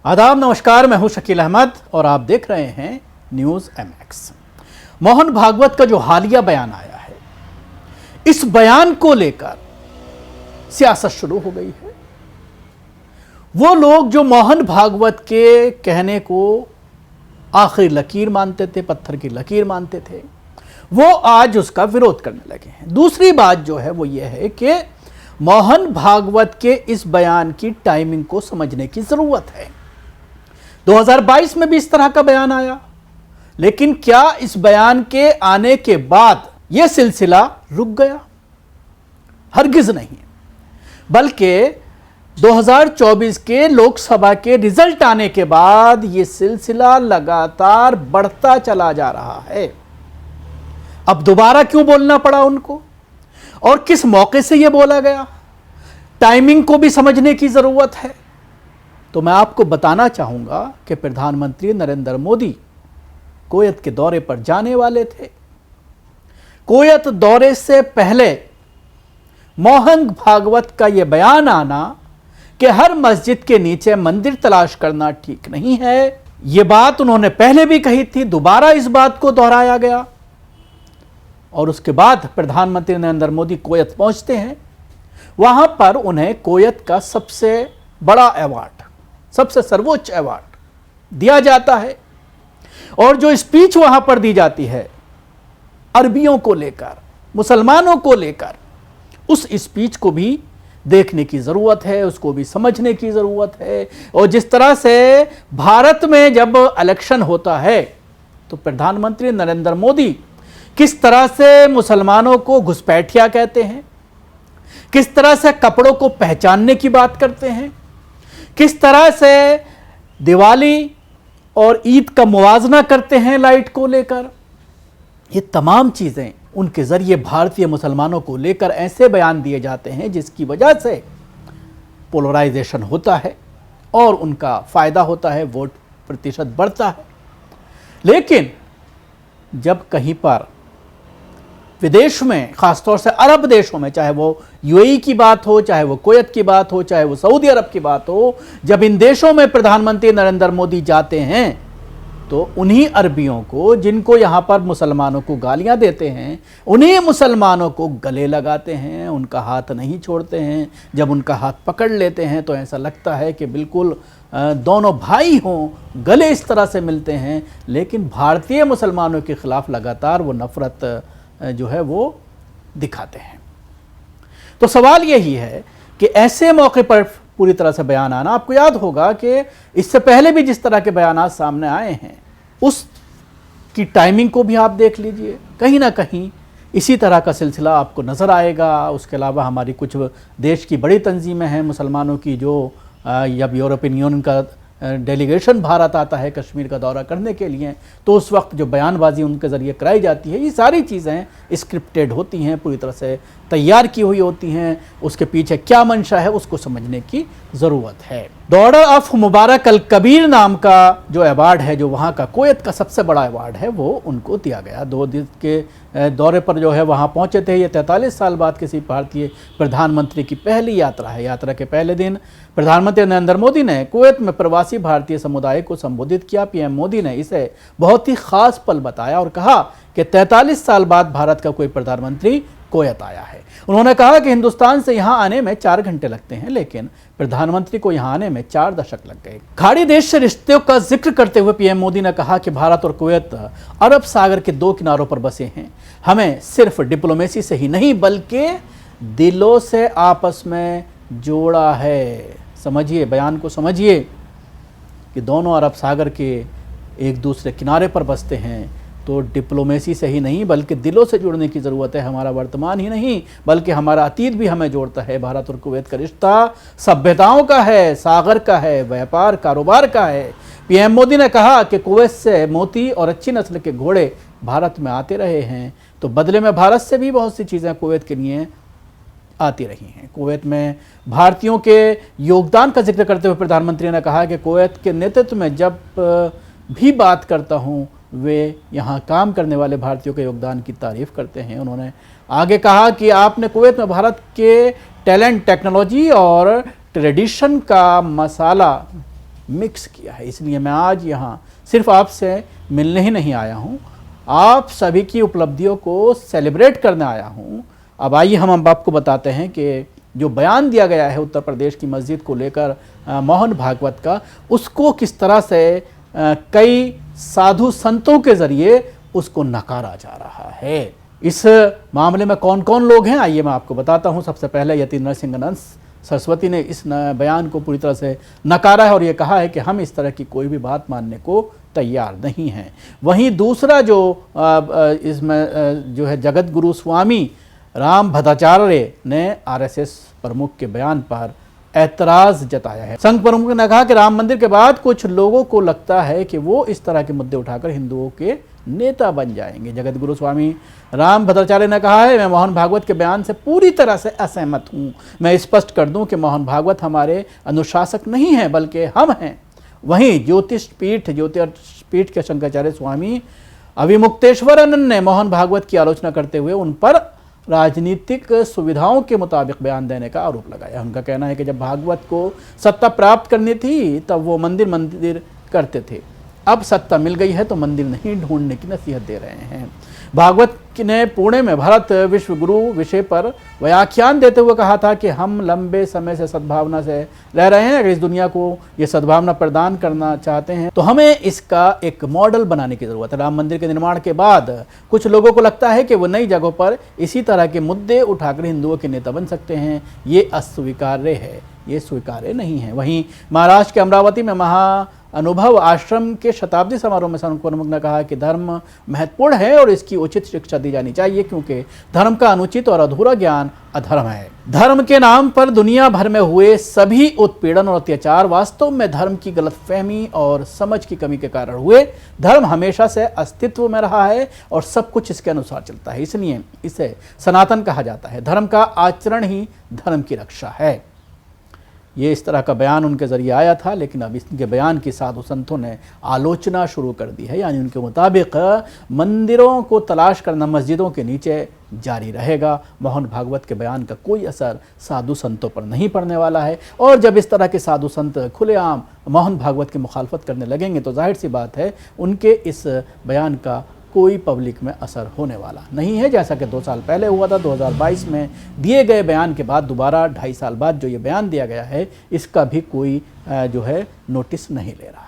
आदाब, नमस्कार। मैं हूं शकील अहमद और आप देख रहे हैं न्यूज़ MX। मोहन भागवत का जो हालिया बयान आया है, इस बयान को लेकर सियासत शुरू हो गई है। वो लोग जो मोहन भागवत के कहने को आखिरी लकीर मानते थे, पत्थर की लकीर मानते थे, वो आज उसका विरोध करने लगे हैं। दूसरी बात जो है वो ये है कि मोहन भागवत के इस बयान की टाइमिंग को समझने की जरूरत है। 2022 में भी इस तरह का बयान आया, लेकिन क्या इस बयान के आने के बाद यह सिलसिला रुक गया? हरगिज नहीं, बल्कि 2024 के लोकसभा के रिजल्ट आने के बाद यह सिलसिला लगातार बढ़ता चला जा रहा है। अब दोबारा क्यों बोलना पड़ा उनको और किस मौके से यह बोला गया, टाइमिंग को भी समझने की जरूरत है। तो मैं आपको बताना चाहूंगा कि प्रधानमंत्री नरेंद्र मोदी कुवैत के दौरे पर जाने वाले थे। कुवैत दौरे से पहले मोहन भागवत का यह बयान आना कि हर मस्जिद के नीचे मंदिर तलाश करना ठीक नहीं है, यह बात उन्होंने पहले भी कही थी, दोबारा इस बात को दोहराया गया। और उसके बाद प्रधानमंत्री नरेंद्र मोदी कुवैत पहुंचते हैं। वहां पर उन्हें कुवैत का सबसे बड़ा अवार्ड, सबसे सर्वोच्च अवार्ड दिया जाता है। और जो स्पीच वहां पर दी जाती है अरबियों को लेकर, मुसलमानों को लेकर, उस स्पीच को भी देखने की जरूरत है, उसको भी समझने की जरूरत है। और जिस तरह से भारत में जब इलेक्शन होता है तो प्रधानमंत्री नरेंद्र मोदी किस तरह से मुसलमानों को घुसपैठिया कहते हैं, किस तरह से कपड़ों को पहचानने की बात करते हैं, किस तरह से दिवाली और ईद का मुवाजना करते हैं लाइट को लेकर, ये तमाम चीज़ें उनके ज़रिए भारतीय मुसलमानों को लेकर ऐसे बयान दिए जाते हैं जिसकी वजह से पोलराइजेशन होता है और उनका फ़ायदा होता है, वोट प्रतिशत बढ़ता है। लेकिन जब कहीं पर विदेश में, खासतौर से अरब देशों में, चाहे वो UAE की बात हो, चाहे वो कुवैत की बात हो, चाहे वो सऊदी अरब की बात हो, जब इन देशों में प्रधानमंत्री नरेंद्र मोदी जाते हैं तो उन्हीं अरबियों को, जिनको यहाँ पर मुसलमानों को गालियाँ देते हैं, उन्हीं मुसलमानों को गले लगाते हैं, उनका हाथ नहीं छोड़ते हैं। जब उनका हाथ पकड़ लेते हैं तो ऐसा लगता है कि बिल्कुल दोनों भाई हों, गले इस तरह से मिलते हैं। लेकिन भारतीय मुसलमानों के खिलाफ लगातार वो नफ़रत जो है वो दिखाते हैं। तो सवाल यही है कि ऐसे मौके पर पूरी तरह से बयान आना, आपको याद होगा कि इससे पहले भी जिस तरह के बयान सामने आए हैं उसकी टाइमिंग को भी आप देख लीजिए, कहीं ना कहीं इसी तरह का सिलसिला आपको नज़र आएगा। उसके अलावा हमारी कुछ देश की बड़ी तंजीमें हैं मुसलमानों की, जो जब यूरोपियन यूनियन का डेलीगेशन भारत आता है कश्मीर का दौरा करने के लिए, तो उस वक्त जो बयानबाजी उनके ज़रिए कराई जाती है, ये सारी चीज़ें स्क्रिप्टेड होती हैं, पूरी तरह से तैयार की हुई होती हैं। उसके पीछे क्या मंशा है उसको समझने की ज़रूरत है। द ऑर्डर ऑफ मुबारक अल कबीर नाम का जो अवार्ड है, जो वहाँ का कुवैत का सबसे बड़ा अवार्ड है, वो उनको दिया गया। 2 दिन के दौरे पर जो है वहाँ पहुँचे थे। ये 43 साल बाद किसी भारतीय प्रधानमंत्री की पहली यात्रा है। यात्रा के पहले दिन प्रधानमंत्री नरेंद्र मोदी ने कुवैत में प्रवासी भारतीय समुदाय को संबोधित किया। PM मोदी ने इसे बहुत ही खास पल बताया और कहा कि 43 साल बाद भारत का कोई प्रधानमंत्री कुवैत आया है। उन्होंने कहा कि हिंदुस्तान से यहाँ आने में 4 घंटे लगते हैं, लेकिन प्रधानमंत्री को यहाँ आने में 4 दशक लग गए। खाड़ी देश से रिश्तों का जिक्र करते हुए PM मोदी ने कहा कि भारत और कुवैत अरब सागर के 2 किनारों पर बसे हैं। हमें सिर्फ डिप्लोमेसी से ही नहीं बल्कि दिलों से आपस में जोड़ा है। समझिए, बयान को समझिए कि दोनों अरब सागर के एक दूसरे किनारे पर बसते हैं, तो डिप्लोमेसी से ही नहीं बल्कि दिलों से जुड़ने की ज़रूरत है। हमारा वर्तमान ही नहीं बल्कि हमारा अतीत भी हमें जोड़ता है। भारत और कुवैत का रिश्ता सभ्यताओं का है, सागर का है, व्यापार कारोबार का है। PM मोदी ने कहा कि कुवैत से मोती और अच्छी नस्ल के घोड़े भारत में आते रहे हैं, तो बदले में भारत से भी बहुत सी चीज़ें कुवैत के लिए आती रही हैं। कुवैत में भारतीयों के योगदान का जिक्र करते हुए प्रधानमंत्री ने कहा कि कुवैत के नेतृत्व में जब भी बात करता हूँ वे यहाँ काम करने वाले भारतीयों के योगदान की तारीफ़ करते हैं। उन्होंने आगे कहा कि आपने कुवैत में भारत के टैलेंट, टेक्नोलॉजी और ट्रेडिशन का मसाला मिक्स किया है। इसलिए मैं आज यहाँ सिर्फ आपसे मिलने ही नहीं आया हूँ, आप सभी की उपलब्धियों को सेलिब्रेट करने आया हूँ। अब आइए हम आपको बताते हैं कि जो बयान दिया गया है उत्तर प्रदेश की मस्जिद को लेकर मोहन भागवत का, उसको किस तरह से कई साधु संतों के जरिए उसको नकारा जा रहा है। इस मामले में कौन कौन लोग हैं आइए मैं आपको बताता हूं। सबसे पहले यतीन्द्र सिंह अनंत सरस्वती ने इस बयान को पूरी तरह से नकारा है और ये कहा है कि हम इस तरह की कोई भी बात मानने को तैयार नहीं हैं। वहीं दूसरा जो इसमें जो है जगत गुरु स्वामी राम भद्राचार्य ने आरएसएस प्रमुख के बयान पर ऐतराज जताया है। संघ प्रमुख ने कहा कि राम मंदिर के बाद कुछ लोगों को लगता है कि वो इस तरह के मुद्दे उठाकर हिंदुओं के नेता बन जाएंगे। जगत गुरु स्वामी राम भद्राचार्य ने कहा है, मैं मोहन भागवत के बयान से पूरी तरह से असहमत हूँ। मैं स्पष्ट कर दूं कि मोहन भागवत हमारे अनुशासक नहीं हैं बल्कि हम हैं। वहीं ज्योतिष पीठ के शंकराचार्य स्वामी अभिमुक्तेश्वरानंद ने मोहन भागवत की आलोचना करते हुए उन पर राजनीतिक सुविधाओं के मुताबिक बयान देने का आरोप लगाया। उनका कहना है कि जब भागवत को सत्ता प्राप्त करनी थी तब वो मंदिर करते थे, अब सत्ता मिल गई है तो मंदिर नहीं ढूंढने की नसीहत दे रहे हैं। भागवत ने पुणे में भारत विश्व गुरु विषय पर व्याख्यान देते हुए कहा था कि हम लंबे समय से सद्भावना से रह रहे हैं। अगर इस दुनिया को ये सद्भावना प्रदान करना चाहते हैं तो हमें इसका एक मॉडल बनाने की ज़रूरत है। राम मंदिर के निर्माण के बाद कुछ लोगों को लगता है कि वो नई जगहों पर इसी तरह के मुद्दे उठाकर हिंदुओं के नेता बन सकते हैं। ये अस्वीकार्य है, ये स्वीकार्य नहीं है। वहीं महाराष्ट्र के अमरावती में अनुभव आश्रम के शताब्दी समारोह में संघ प्रमुख ने कहा कि धर्म महत्वपूर्ण है और इसकी उचित शिक्षा दी जानी चाहिए, क्योंकि धर्म का अनुचित और अधूरा ज्ञान अधर्म है। धर्म के नाम पर दुनिया भर में हुए सभी उत्पीड़न और अत्याचार वास्तव में धर्म की गलतफहमी और समझ की कमी के कारण हुए। धर्म हमेशा से अस्तित्व में रहा है और सब कुछ इसके अनुसार चलता है, इसलिए इसे सनातन कहा जाता है। धर्म का आचरण ही धर्म की रक्षा है। ये इस तरह का बयान उनके ज़रिए आया था, लेकिन अब इनके बयान की साधु संतों ने आलोचना शुरू कर दी है। यानी उनके मुताबिक मंदिरों को तलाश करना मस्जिदों के नीचे जारी रहेगा। मोहन भागवत के बयान का कोई असर साधु संतों पर नहीं पड़ने वाला है और जब इस तरह के साधु संत खुलेआम मोहन भागवत की मुखालफत करने लगेंगे तो जाहिर सी बात है उनके इस बयान का कोई पब्लिक में असर होने वाला नहीं है। जैसा कि 2 साल पहले हुआ था, 2022 में दिए गए बयान के बाद दोबारा 2.5 साल बाद जो ये बयान दिया गया है, इसका भी कोई जो है नोटिस नहीं ले रहा है।